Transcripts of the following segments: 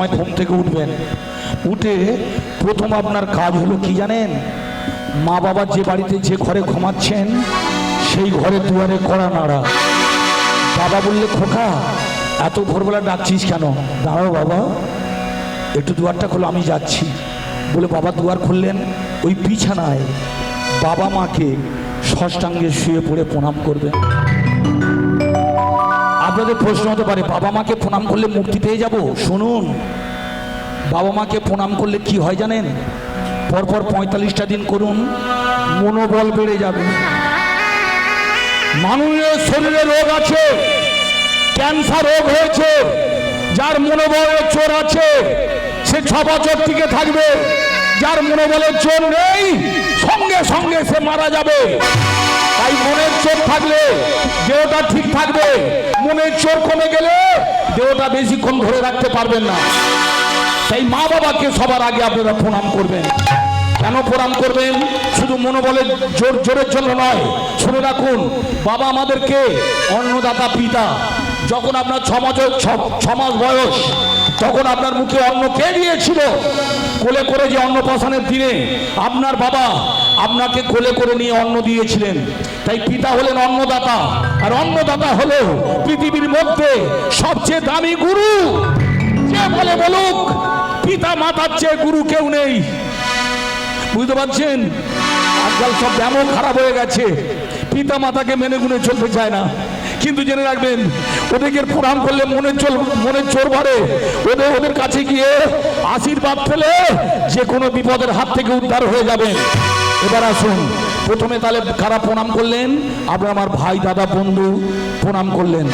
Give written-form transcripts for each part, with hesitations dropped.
ঘুম থেকে উঠবেন, উঠে প্রথম আপনার কাজ হলো কি জানেন? মা বাবা যে বাড়িতে যে ঘরে ঘুমাচ্ছেন সেই ঘরে দুয়ারে কড়া নাড়া। বাবা বললে, খোকা এত ভোরবেলা ডাকছিস কেন? দাঁড়াও বাবা, একটু দুয়ারটা খোলো, আমি যাচ্ছি। বলে বাবা দুয়ার খুললেন। ওই বিছানায় বাবা মাকে ষষ্ঠাঙ্গে শুয়ে পড়ে প্রণাম করবেন। আপনাদের প্রশ্ন হতে পারে, বাবা মাকে প্রণাম করলে মুক্তি পেয়ে যাব? শুনুন, বাবা মাকে প্রণাম করলে কি হয় জানেন? পরপর 45টা দিন করুন, মনোবল বেড়ে যাবে। মানুষের শরীরে রোগ আছে, ক্যান্সার রোগ হয়েছে, যার মনোবলের জোর আছে সে 6 বছর টিকে থাকবে, যার মনোবলের জোর নেই সঙ্গে সঙ্গে সে মারা যাবে। তাই মনের জোর থাকলে দেহটা ঠিক থাকবে, মনের জোর কমে গেলে দেহটা বেশিক্ষণ ধরে রাখতে পারবেন না। তাই মা বাবাকে সবার আগে আপনারা প্রণাম করবেন। কেন প্রণাম করবেন? শুধু মনোবলের জোরের জন্য নয়। শুনে রাখুন, বাবা আমাদেরকে অন্নদাতা পিতা। যখন আপনার 6 মাস বয়স, তখন আপনার মুখে অন্ন কে দিয়েছিল? কোলে করে যে অন্নপ্রাশনের দিনে আপনার বাবা আপনাকে কোলে করে নিয়ে অন্ন দিয়েছিলেন। তাই পিতা হলেন অন্নদাতা, আর অন্নদাতা হলো পৃথিবীর মধ্যে সবচেয়ে দামি গুরু। যে বলে বলুক, পিতা মাতার চেয়ে গুরু কেউ নেই। বুঝতে পারছেন? আজকাল সব ব্যামো খারাপ হয়ে গেছে, পিতা মাতাকে মেনে গুনে চলতে চায় না। কিন্তু জেনে রাখবেন, ওদেরকে প্রণাম করলে মনের জোর বাড়ে। ওদের কাছে গিয়ে আশীর্বাদ পেলে যে কোনো বিপদের হাত থেকে উদ্ধার হয়ে যাবে। এবার আসুন, প্রথমে তাহলে কারা প্রণাম করলেন? আপনারা আমার ভাই দাদা বন্ধু প্রণাম করলেন।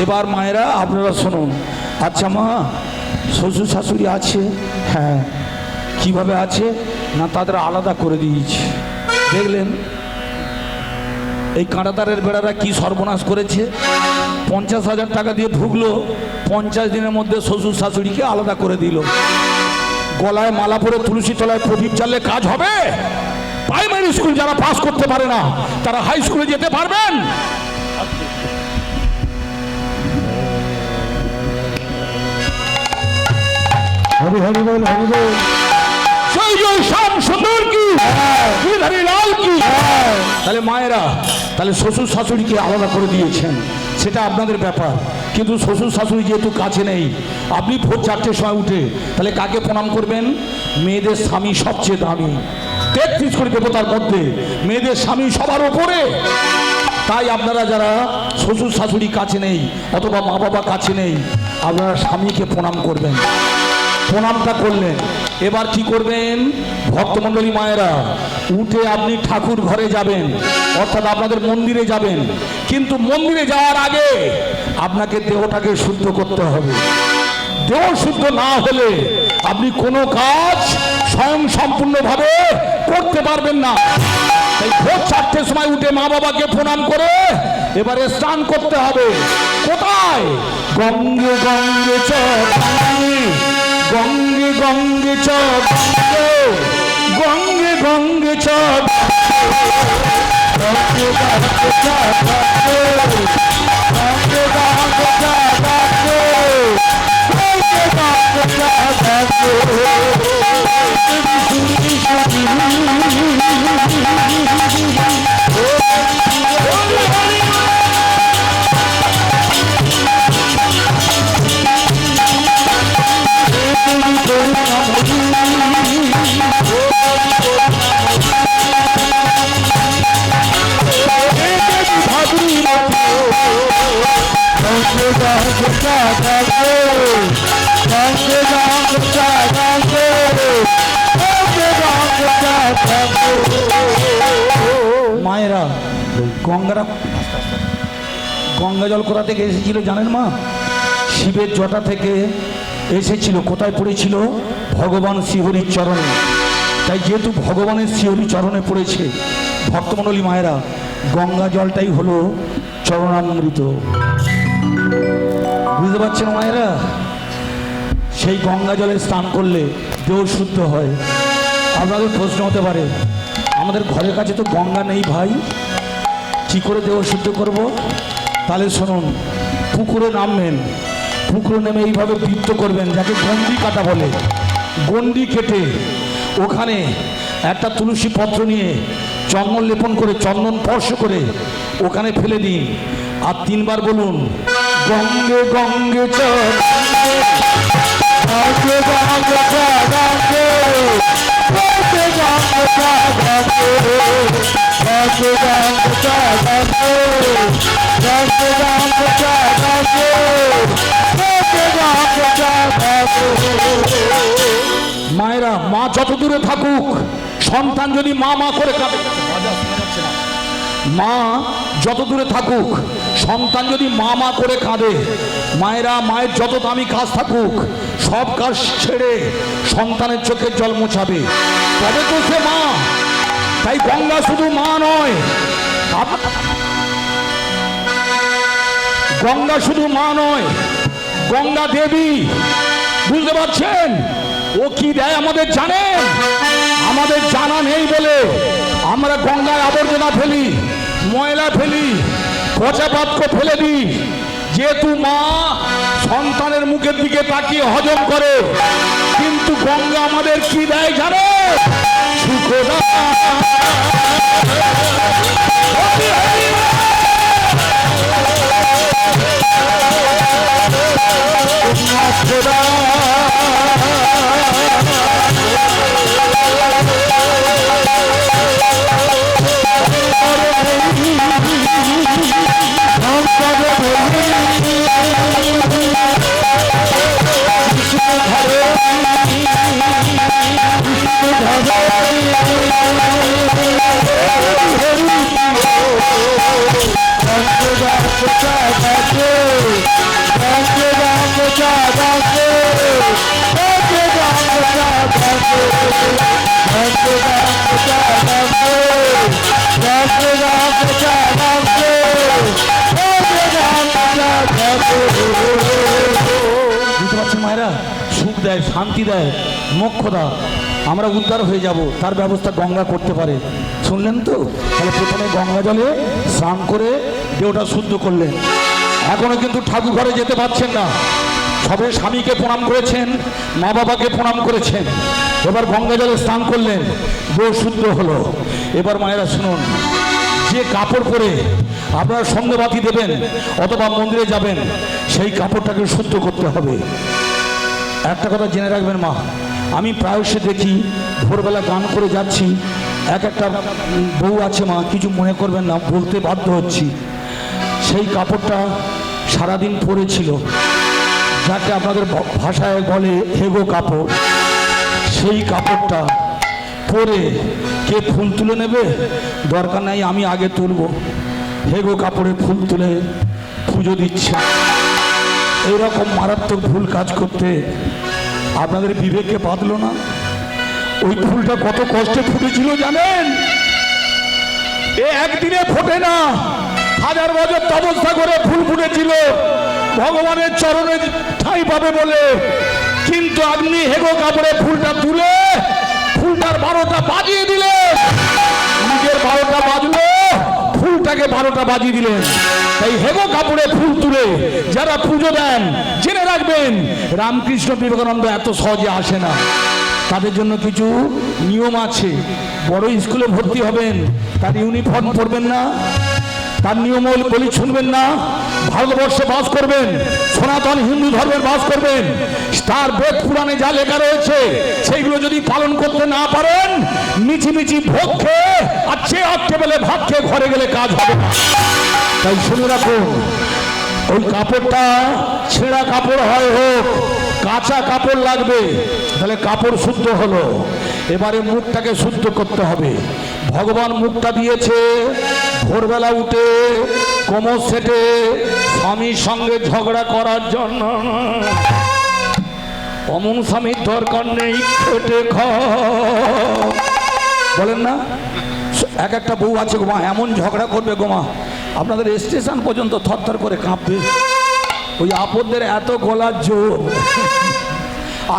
এবার মায়েরা আপনারা শুনুন। আচ্ছা মা, শ্বশুর শাশুড়ি আছে? হ্যাঁ। কিভাবে আছে? না, তাদের আলাদা করে দিয়েছি। দেখলেন এই কাঁটাতারের বেড়ারা কি সর্বনাশ করেছে? 50,000 টাকা দিয়ে ঢুকলো, 50 দিনের মধ্যে শ্বশুর শাশুড়িকে আলাদা করে দিল। গলায় মালা পরে তুলসী তলায় প্রদীপ জ্বাললে কাজ হবে? প্রাইমারি স্কুল যারা পাস করতে পারে না তারা হাই স্কুলে যেতে পারবেন? হরি হরি বল, হরি বল। জয় জয় শ্যাম সুন্দর কি, হরি লাল কি। তাহলে মায়েরা, তাহলে শ্বশুর শাশুড়িকে আলাদা করে দিয়েছেন, সেটা আপনাদের ব্যাপার। কিন্তু শ্বশুর শাশুড়ি যেহেতু কাছে নেই, আপনি ভোর 4টের সময় উঠে তাহলে কাকে প্রণাম করবেন? মেয়েদের স্বামী সবচেয়ে দামি। 33 কোটি দেবতার মধ্যে মেয়েদের স্বামী সবার উপরে। তাই আপনারা যারা শ্বশুর শাশুড়ি কাছে নেই অথবা মা বাবা কাছে নেই, আপনারা স্বামীকে প্রণাম করবেন। প্রণামটা করলেন, এবার কি করবেন? ভক্তমণ্ডলী মায়েরা, উঠে আপনি ঠাকুর ঘরে যাবেন, অর্থাৎ আপনাদের মন্দিরে যাবেন। কিন্তু মন্দিরে যাওয়ার আগে আপনাকে দেহটাকে শুদ্ধ করতে হবে। দেহ শুদ্ধ না হলে আপনি কোনো কাজ স্বয়ং সম্পূর্ণভাবে করতে পারবেন না। তাই ভোর 4টের সময় উঠে মা বাবাকে প্রণাম করে এবারে স্নান করতে হবে। কোথায়? গঙ্গে গঙ্গে চ গঙ্গে গঙ্গে চ গঙ্গে গঙ্গে চ গঙ্গে গঙ্গে চ গঙ্গে গঙ্গে চ মায়েরা, গঙ্গা জল কোথা থেকে এসেছিল জানেন মা? শিবের জটা থেকে এসেছিল। কোথায় পড়েছিল? ভগবান শ্রীহরির চরণে। তাই যেহেতু ভগবানের শ্রীহরি চরণে পড়েছে, ভক্তমণ্ডলী মায়েরা, গঙ্গা জলটাই হলো চরণামৃত। বুঝতে পারছেন মায়েরা? সেই গঙ্গা জলে স্নান করলে দেহ শুদ্ধ হয়। আপনাদের প্রশ্ন হতে পারে, আমাদের ঘরের কাছে তো গঙ্গা নেই ভাই, কি করে দেহ শুদ্ধ করব? তাহলে শুনুন, পুকুরে নামবেন, পুকুরে নেমে এইভাবে বৃত্ত করবেন, যাকে গন্ডি কাটা বলে। গন্ডি কেটে ওখানে একটা তুলসী পত্র নিয়ে চন্দন লেপন করে, চন্দন স্পর্শ করে ওখানে ফেলে দিন। আর 3 বার বলুন, গঙ্গে গঙ্গে চল গঙ্গে গঙ্গে চল গঙ্গে গঙ্গে গঙ্গে চল গঙ্গে গঙ্গে গঙ্গে চল গঙ্গে গঙ্গে গঙ্গে চল গঙ্গে গঙ্গে গঙ্গে চল গঙ্গে। মায়েরা, মা যত দূরে থাকুক, সন্তান যদি মা মা করে কাঁদে, মা যত দূরে থাকুক, সন্তান যদি মা মা করে কাঁদে, মায়েরা মায়ের যত দামি কাজ থাকুক সব কাজ ছেড়ে সন্তানের চোখের জল মোছাবে, তবে তো সে মা। তাই গঙ্গা শুধু মা নয়, গঙ্গা শুধু মা নয়, গঙ্গা দেবী। বুঝতে পারছেন? ও কি দেয় আমাদের জানেন? আমাদের জানা নেই বলে আমরা গঙ্গায় আবর্জনা ফেলি, ময়লা ফেলি, পচা পাত্র ফেলে দিই। যেহেতু মা সন্তানের মুখের দিকে তাকিয়ে হজম করে, কিন্তু গঙ্গা আমাদের কি দেয় জানো? সুখ দেয়। মায়েরা সুখ দেয়, শান্তি দেয়, মোক্ষ দেয়। আমরা উদ্ধার হয়ে যাব, তার ব্যবস্থা গঙ্গা করতে পারে। শুনলেন তো? তাহলে প্রথমে গঙ্গা জলে স্নান করে দেহটা শুদ্ধ করলেন। এখনো কিন্তু ঠাকুর ঘরে যেতে পারছেন না। সবে স্বামীকে প্রণাম করেছেন, মা বাবাকে প্রণাম করেছেন, এবার গঙ্গা জলে স্নান করলেন, দেহ শুদ্ধ হলো। এবার মায়েরা শুনুন, যে কাপড় পরে আপনারা সন্ধ্যাবাতি দেবেন অথবা মন্দিরে যাবেন, সেই কাপড়টাকে শুদ্ধ করতে হবে। একটা কথা জেনে রাখবেন মা, আমি প্রায়শই দেখি ভোরবেলা গান করে যাচ্ছি, একটা বউ আছে মা, কিছু মনে করবেন না, বলতে বাধ্য হচ্ছি, সেই কাপড়টা সারাদিন পরেছিল, যাকে আপনাদের ভাষায় বলে হেগো কাপড়। সেই কাপড়টা পরে কে ফুল তুলে নেবে? দরকার নাই, আমি আগে তুলব। হেগো কাপড়ে ফুল তুলে পুজো দিচ্ছে। এইরকম মারাত্মক ভুল কাজ করতে আপনাদের বিবেককে বাঁধল না? ওই ফুলটা কত কষ্টে ফুটেছিল জানেন? এ একদিনে ফোটে না, 1000 বছর তপস্যা করে ফুল ফুটেছিল ভগবানের চরণে ঠাঁই পাবে বলে। কিন্তু আপনি হেগো কাপড়ে ফুলটা তুলে ফুলটার 12টা বাজিয়ে দিলেন। নিজের 12টা বাজলো, ফুলটাকে 12টা বাজিয়ে দিলেন। তাই হেগো কাপড়ে ফুল তুলে যারা পুজো দেন, জেনে রাখবেন রামকৃষ্ণ বিবেকানন্দ এত সহজে আসে না। তাদের জন্য কিছু নিয়ম আছে। বড় স্কুলে ভর্তি হবেন, তার ইউনিফর্ম পরবেন না, তার নিয়ম বলি শুনবেন না। ভারতবর্ষে বাস করবেন, সনাতন হিন্দু ধর্মের বাস করবেন, তার বেদ পুরাণে যা লেখা রয়েছে সেইগুলো যদি পালন করতে না পারেন, মিছি মিছি ভোগ খেয়ে আর চেয়ে আটকে বেলে ভাত খেয়ে ঘরে গেলে কাজ হবে না। তাই শুনে রাখুন, ওই কাপড়টা ছেঁড়া কাপড় হয় হোক, কাঁচা কাপড় লাগবে, তাহলে কাপড় শুদ্ধ হলো। এবারে মুখটাকে শুদ্ধ করতে হবে। ভগবান মুখটা দিয়েছে ভোরবেলা উঠে কোমর সেটে স্বামীর সঙ্গে ঝগড়া করার জন্য। অমন স্বামীর দরকার নেই, খেটে বলেন না? একটা বউ আছে গোমা, এমন ঝগড়া করবে গোমা, আপনাদের স্টেশন পর্যন্ত থরথর করে কাঁপবে। ওই আপদদের এত গলার জোর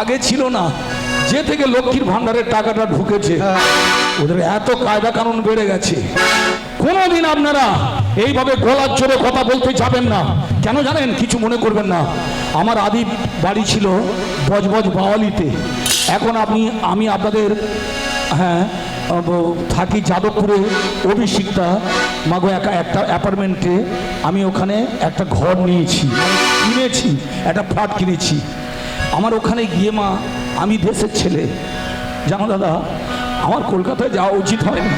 আগে ছিল না। যে থেকে লক্ষ্মীর ভান্ডারের টাকাটা ঢুকেছে, ওদের এত কায়দা কানুন বেড়ে গেছে। কোনোদিন আপনারা এইভাবে গলার জোরে কথা বলতে যাবেন না। কেন জানেন? কিছু মনে করবেন না। আমার আদি বাড়ি ছিল বজবজ বাওয়ালিতে। এখন আমি আপনাদের থাকি যাদবপুরে অভিষিক্তা মাগো একটা অ্যাপার্টমেন্টে। আমি ওখানে একটা ঘর কিনেছি, একটা ফ্ল্যাট কিনেছি। আমার ওখানে গিয়ে মা, আমি দেশের ছেলে, জানো দাদা, আমার কলকাতায় যাওয়া উচিত হয় না,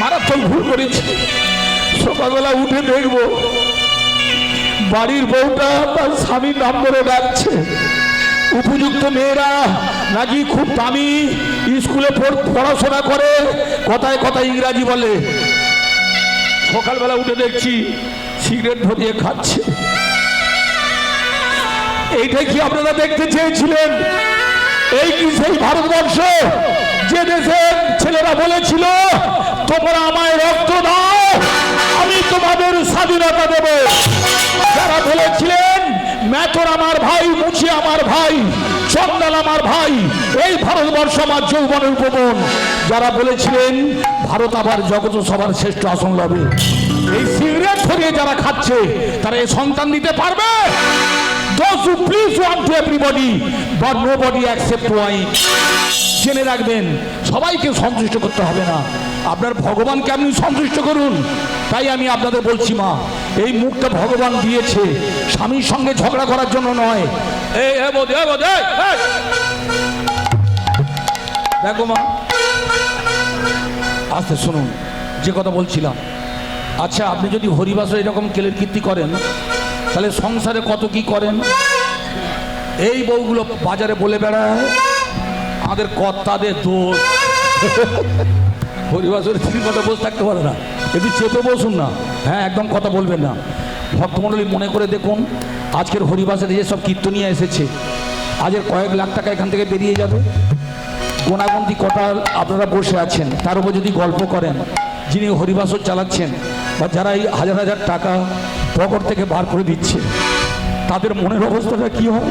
মারাত্মক ভুল করেছি। সকালবেলা উঠে দেখবো বাড়ির বউটা তার স্বামীর নাম ধরে ডাকছে। উপযুক্ত মেয়েরা নাকি খুব দামি স্কুলে পড়াশোনা করে, কথায় কথায় ইংরাজি বলে। সকালবেলা উঠে দেখছি সিগারেট ধরিয়ে খাচ্ছে। এইটাই কি আপনারা দেখতে চেয়েছিলেন? এই কি সেই ভারতবর্ষ যে দেশের ছেলেরা বলেছিল তোমরা আমায় রক্ত দাও, আমি তোমাদের স্বাধীনতা দেব? যারা বলেছিলেন মেথর আমার ভাই, মুচি আমার ভাই, চন্দাল আমার ভাই, এই ভারতবর্ষ আমার যৌবনের উপবন। যারা বলেছিলেন ভারত আবার জগৎ সবার শ্রেষ্ঠ আসন লাভে, এই সিগারেট ধরিয়ে যারা খাচ্ছে তারা এই সন্তান দিতে পারবে? Those who please want to everybody but nobody accept why. জেনে রাখবেন, সবাইকে সন্তুষ্ট করতে হবে না, আপনার ভগবানকে আপনি সন্তুষ্ট করুন। তাই আমি আপনাদের বলছি মা, এই মুখটা ভগবান দিয়েছে স্বামীর সঙ্গে ঝগড়া করার জন্য নয়। দেখো মা, আস্তে শুনুন যে কথা বলছিলাম। আচ্ছা, আপনি যদি হরিবাসরে এরকম কেলের কীর্তি করেন তাহলে সংসারে কত কি করেন? এই বউগুলো বাজারে বলে বেড়ায় আমাদের কর্তাদের দোষ। হরিবাসরে ঠিক কথা বসে থাকতে পারে না, একটু চেপে বসুন না। হ্যাঁ, একদম কথা বলবেন না। ভক্তমণ্ডলী মনে করে দেখুন, আজকের হরিবাসরে যেসব কীর্তনিয়া এসেছে, আজের কয়েক লাখ টাকা এখান থেকে বেরিয়ে যাবে। গোনাগন্তি কটা আপনারা বসে আছেন, তার উপর যদি গল্প করেন, যিনি হরিবাসর চালাচ্ছেন বা যারা এই হাজার হাজার টাকা পকেট থেকে বার করে দিচ্ছে, তাদের মনের অবস্থাটা কি হয়?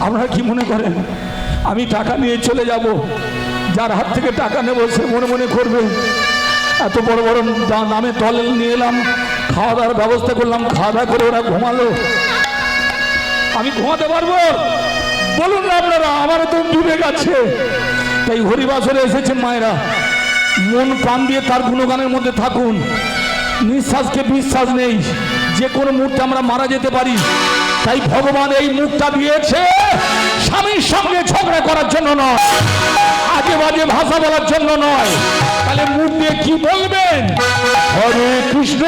আপনারা কি মনে করেন আমি টাকা নিয়ে চলে যাব? যার হাত থেকে টাকা নেব সে মনে মনে করবে এত বড় বড় নামে তল নিয়ে এলাম, খাওয়া দাওয়ার ব্যবস্থা করলাম, খাওয়া দাওয়া করে ওরা ঘুমালো, আমি ঘুমাতে পারবো? বলুন না আপনারা, আমারও তো ডুবে গেছে। তাই হরিবাসরে এসেছেন মায়েরা, মন প্রাণ দিয়ে তার গুণগানের মধ্যে থাকুন। নিঃশ্বাসকে বিশ্বাস নেই, যে কোনো মুহূর্তে আমরা মারা যেতে পারি। তাই ভগবান এই মুখটা দিয়েছে স্বামীর সঙ্গে ঝগড়া করার জন্য নয়, আজে বাজে ভাষা বলার জন্য নয়। তাহলে মুখ দিয়ে কি বলবেন? হরে কৃষ্ণ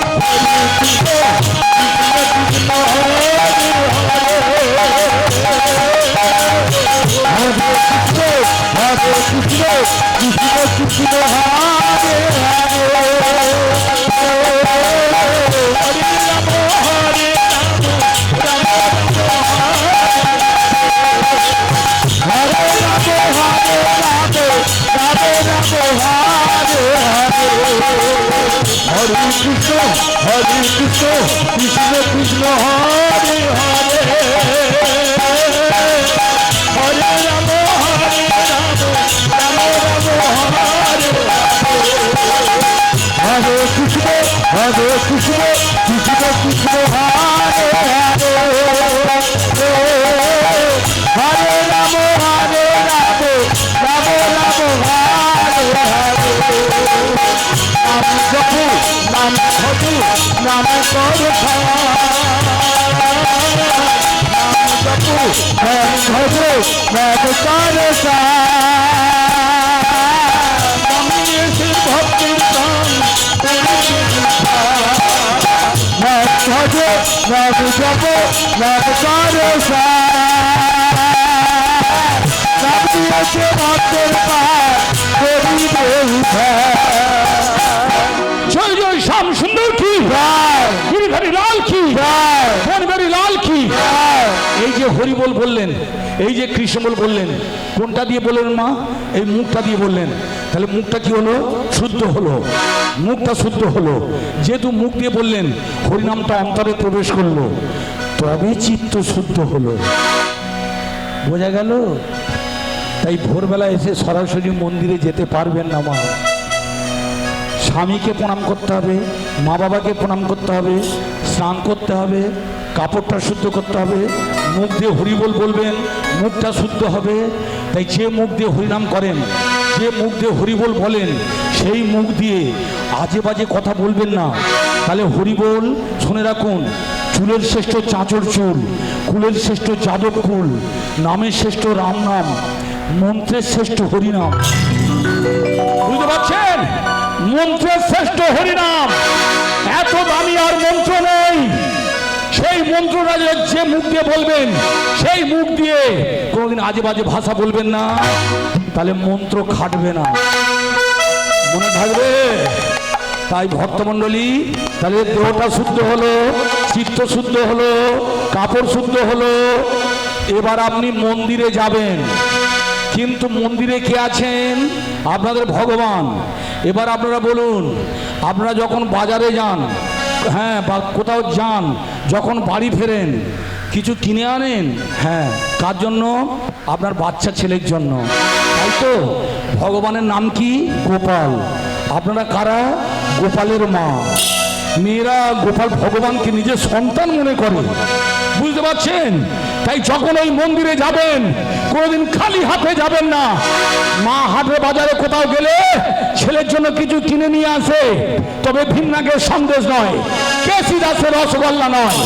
হরে কৃষ্ণ কৃষ্ণ কৃষ্ণ হরে হরে, হরে রাম হরে রাম রাম রাম হরে হরে কৃষ্ণ কৃষ্ণ কৃষ্ণ কৃষ্ণ হরে হরে, হরে রাম হরে রাম রাম রাম হরে হরে। নাম জপু নাম ভজু নাম করু, নাম জপু নাম ভজু নাম করু, ভক্তির নাম ভজু নাম জপু নাম করু, নাম দিয়েছে ভক্তের পার করিবে উদ্ধার। জয় জয় শ্যাম সুন্দর কি, গিরিধারী লাল কি, বনবিহারী লাল কি। এই যে হরিবোল বললেন, এই যে কৃষ্ণবোল বললেন, কোনটা দিয়ে বললেন মা? এই মুখটা দিয়ে বললেন। তাহলে মুখটা কি হলো? শুদ্ধ হলো, মুখটা শুদ্ধ হলো। যেহেতু মুখ দিয়ে বললেন, হরিনামটা অন্তরে প্রবেশ করলো, তবে চিত্ত শুদ্ধ হলো। বোঝা গেল? তাই ভোরবেলা এসে সরাসরি মন্দিরে যেতে পারবেন না মা, স্বামীকে প্রণাম করতে হবে, মা বাবাকে প্রণাম করতে হবে, স্নান করতে হবে, কাপড়টা শুদ্ধ করতে হবে, মুখ দিয়ে হরিবোল বলবেন, মুখটা শুদ্ধ হবে। তাই যে মুখ দিয়ে হরিনাম করেন, যে মুখ দিয়ে হরিবোল বলেন, সেই মুখ দিয়ে আজে বাজে কথা বলবেন না। তাহলে হরিবোল শুনে রাখুন, চুলের শ্রেষ্ঠ চাঁচর চুল, কুলের শ্রেষ্ঠ যাদব কুল, নামের শ্রেষ্ঠ রাম নাম, মন্ত্রের শ্রেষ্ঠ হরিনাম। বুঝতে পারছেন? মন্ত্রের শ্রেষ্ঠ হরিনাম, এত দামি আর মন্ত্র নেই। সেই মন্ত্রটা যে মুখ দিয়ে বলবেন, সেই মুখ দিয়ে কোনোদিন আজে বাজে ভাষা বলবেন না, তাহলে মন্ত্র খাটবে না, মনে থাকবে। তাই ভক্তমণ্ডলী, তাহলে দেহটা শুদ্ধ হলো, চিত্ত শুদ্ধ হলো, কাপড় শুদ্ধ হলো। এবার আপনি মন্দিরে যাবেন, কিন্তু মন্দিরে কে আছেন? আপনাদের ভগবান। এবার আপনারা বলুন, আপনারা যখন বাজারে যান, হ্যাঁ, বা কোথাও যান, যখন বাড়ি ফেরেন কিছু কিনে আনেন, হ্যাঁ, কার জন্য? আপনার বাচ্চা ছেলের জন্য, তাই তো? ভগবানের নাম কি? গোপাল। আপনারা কারা? গোপালের মা। মেয়েরা গোপাল ভগবানকে নিজের সন্তান মনে করে, বুঝতে পারছেন? তাই যখন ওই মন্দিরে যাবেন, কোনোদিন খালি হাতে যাবেন না। মা হাটে বাজারে কোথাও গেলে ছেলের জন্য কিছু কিনে নিয়ে আসে, তবে ভিন্নাকের সন্দেশ নয়, কেসি দাসের রসগোল্লা নয়।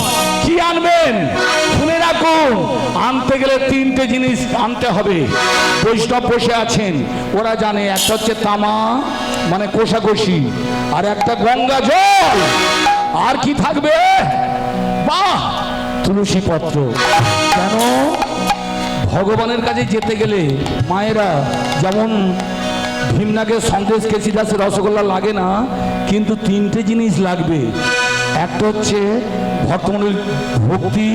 কি আনবেন? শুনে রাখুন, আনতে গেলে তিনটে জিনিস আনতে হবে। বৈষ্ণব বসে আছেন, ওরা জানে। একটা হচ্ছে তামা, মানে কোষাকষি, আর একটা গঙ্গা জল, আর কি থাকবে? বাহ, তুলসী পত্র। কেন? ভগবানের কাছে যেতে গেলে মায়েরা যেমন ভীমনাগের সন্দেশ, কেসি দাসের রসগোল্লা লাগে না, কিন্তু তিনটে জিনিস লাগবে। একটা হচ্ছে ভক্তমণ্ডলীর ভক্তি,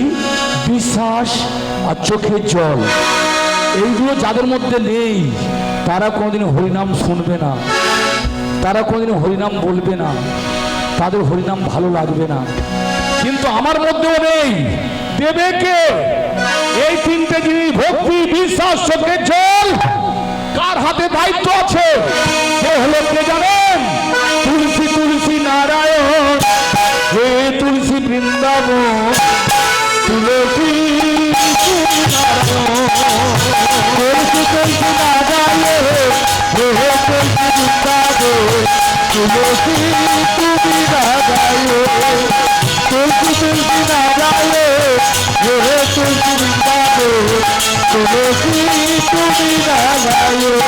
বিশ্বাস আর চোখের জল। এইগুলো যাদের মধ্যে নেই, তারা কোনোদিন হরিনাম শুনবে না, তারা কোনোদিন হরিনাম বলবে না, তাদের হরিনাম ভালো লাগবে না। কিন্তু আমার মধ্যেও নেই, দেবে কে? এই তিনটে জিনিস, ভক্তি, বিশ্বাস, চোখের জল। কার হাতে দায়িত্ব আছে? সে হলো, কে জানেন? তুলসী তুলসী নারায়ণ, হে তুলসী বৃন্দাবন, তুলসী নারায়ণ, তুলসী তুলসী নারায়ণ, হে তুলসী বৃন্দাবন, তুলসী তুমি নারায়ণ, তুলসী তুলসী নারায়ণ, হে তুলসী বৃন্দাবন, তুলসী তুমি নারায়ণ,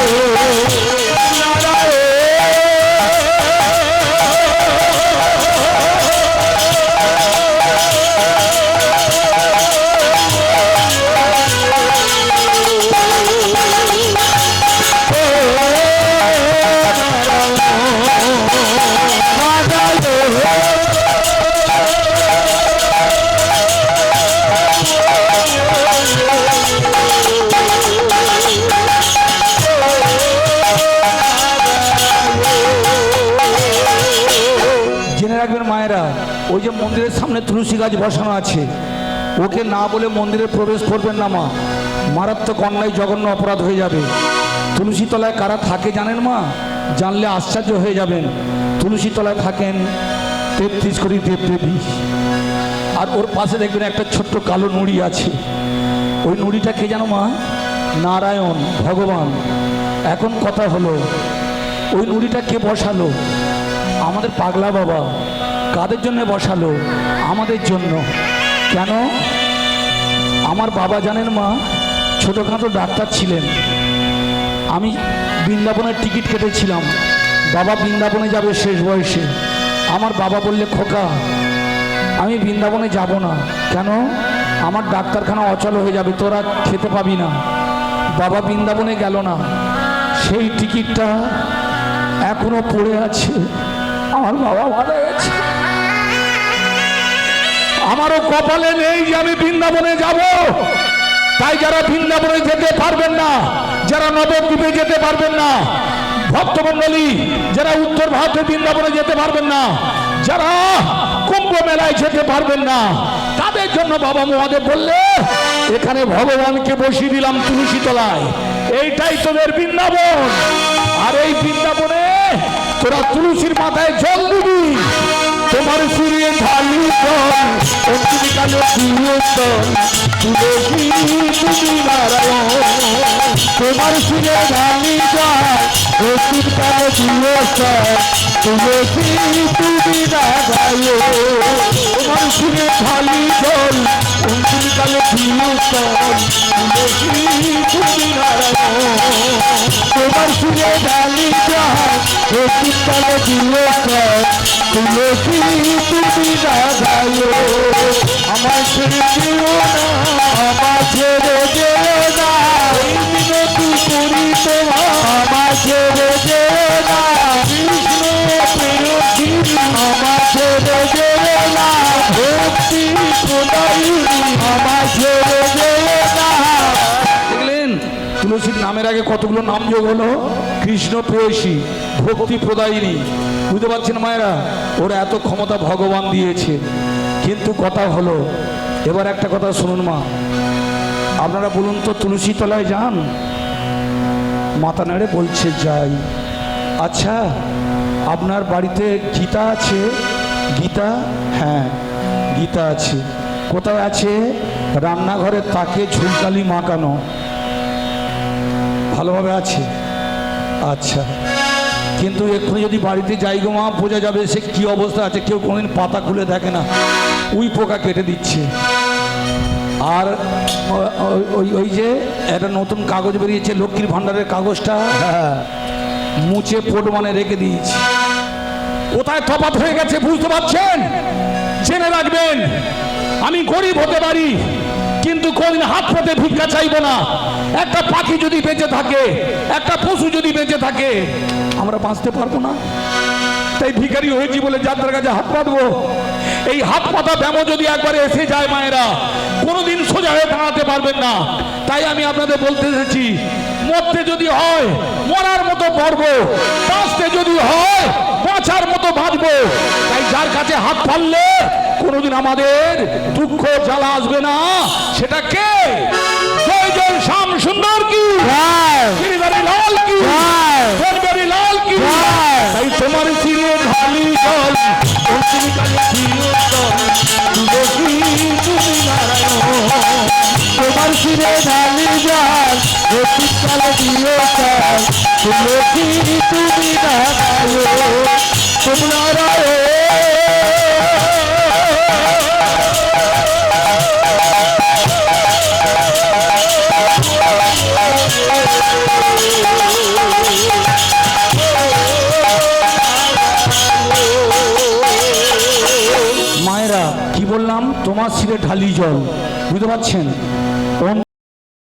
নারায়ণ। মায়েরা, ওই যে মন্দিরের সামনে তুলসী গাছ বসানো আছে, ওকে না বলে মন্দিরে প্রবেশ করবেন না মা, মারাত্মক অন্যায়, জঘন্য অপরাধ হয়ে যাবে। তুলসী তলায় কারা থাকে জানেন মা? জানলে আশ্চর্য হয়ে যাবেন। তুলসী তলায় থাকেন 33 কোটি দেবদেবী, আর ওর পাশে দেখবেন একটা ছোট্ট কালো নুড়ি আছে। ওই নুড়িটা কে জানো মা? নারায়ণ, ভগবান। এখন কথা হলো, ওই নুড়িটা কে বসালো? আমাদের পাগলা বাবা। কাদের জন্য বসালো? আমাদের জন্য। কেন? আমার বাবা জানেন মা, ছোটোখাটো ডাক্তার ছিলেন। আমি বৃন্দাবনের টিকিট কেটেছিলাম, বাবা বৃন্দাবনে যাবে শেষ বয়সে। আমার বাবা বললে, খোকা আমি বৃন্দাবনে যাব না। কেন? আমার ডাক্তারখানা অচল হয়ে যাবে, তোরা খেতে পাবি না। বাবা বৃন্দাবনে গেল না। সেই টিকিটটা এখনো পড়ে আছে। আমার বাবা মারা গেছে। আমারও কপালে নেই যে আমি বৃন্দাবনে যাব। তাই যারা বৃন্দাবনে যেতে পারবেন না, যারা নবদ্বীপে যেতে পারবেন না, ভক্তমণ্ডলী যারা উত্তর ভারতে বৃন্দাবনে যেতে পারবেন না, যারা কুম্ভ মেলায় যেতে পারবেন না, তাদের জন্য বাবা মহাদেব বললে, এখানে ভগবানকে বসিয়ে দিলাম তুলসী তলায়, এইটাই তোদের বৃন্দাবন। আর এই বৃন্দাবনে তোরা তুলসীর মাথায় জল দিবি, তোমার শিরে ঢালি জল অন্তিমকালে দিও তল, তুলসী তুমি নারায়ণ। তোমার শিরে ঢালি জল অন্তিমকালে দিও তল, তুলসী তুমি নারায়ণ। তোমার শিরে ঢালি জল অন্তিমকালে দিও তল, তুলসী তুমি নারায়ণ। তোমার শিরে ঢালি জল অন্তিমকালে দিও তল, তুলসী তুমি নারায়ণ। আমার ছেড়ে যেও না, আমার ছেড়ে যেও না, এই মিনতি করি তোমার, আমার ছেড়ে যেও না, কৃষ্ণ প্রেয়সী, আমার ছেড়ে যেও না, ভক্তি প্রদায়িনী, আমার ছেড়ে যেও না। দেখলেন তুলসীর নামের আগে কতগুলো নাম যোগ হলো, কৃষ্ণ প্রেয়সী, ভক্তি প্রদায়িনী। বুঝতে পারছেন মায়েরা, ওরা এত ক্ষমতা ভগবান দিয়েছে। কিন্তু কথা হলো, এবার একটা কথা শুনুন মা, আপনারা বলুন তো তুলসী তলায় যান? মাথা নেড়ে বলছে যাই। আচ্ছা, আপনার বাড়িতে গীতা আছে? গীতা? হ্যাঁ গীতা আছে। কোথায় আছে? রান্নাঘরের তাকে ঝুলকালি মাখানো। ভালোভাবে আছে? আচ্ছা, কিন্তু এক্ষুনি যদি বাড়িতে যাই গো মা, বোঝা যাবে সে কি অবস্থা আছে। কেউ কোনোদিন পাতা খুলে দেখে না, উই পোকা কেটে দিচ্ছে। আর ওই যে একটা নতুন কাগজ বেরিয়েছে, লক্ষ্মীর ভাণ্ডারের কাগজটা মুছে পোট মানে রেখে দিয়েছি। কোথায় তফাৎ হয়ে গেছে বুঝতে পারছেন? জেনে রাখবেন, আমি গরিব হতে পারি কিন্তু কোনদিন হাত পেতে ভিক্ষা চাইবো না। একটা পাখি যদি বেঁচে থাকে, একটা পশু যদি বেঁচে থাকে, আমরা বাঁচতে পারবো না। তাই ভিখারি হয়েছি বলে যাত্রার কাছে হাত পাতবো? এই হাত পাতা ব্যামো যদি একবার এসে যায় মায়েরা, কোনোদিন সোজা হয়ে দাঁড়াতে পারবেন না। তাই আমি আপনাদের বলতে এসেছি, মরতে যদি হয় মরার মতো মরবো, বাঁচতে যদি হয় বাঁচার মতো বাঁচবো। তাই যার কাছে হাত পারলে কোনোদিন আমাদের দুঃখ জ্বালা আসবে না। সেটা কে? জয় জয় শ্যাম সুন্দর কি, গিরিধারী লাল কি, গড়গড়ি লাল কি। তাই তোমার শিরে ঢালি জল অন্তিমকালে দিও তল, তুলসী তুমি নারায়ণ। তোমার শিরে ঢালি জল অন্তিমকালে দিও তল, তুলসী তুমি নারায়ণ। তুমি নারায়ণ। মায়েরা কি বললাম? তোমার শিরে ঢালি জল, বুঝতে পারছেন? ওম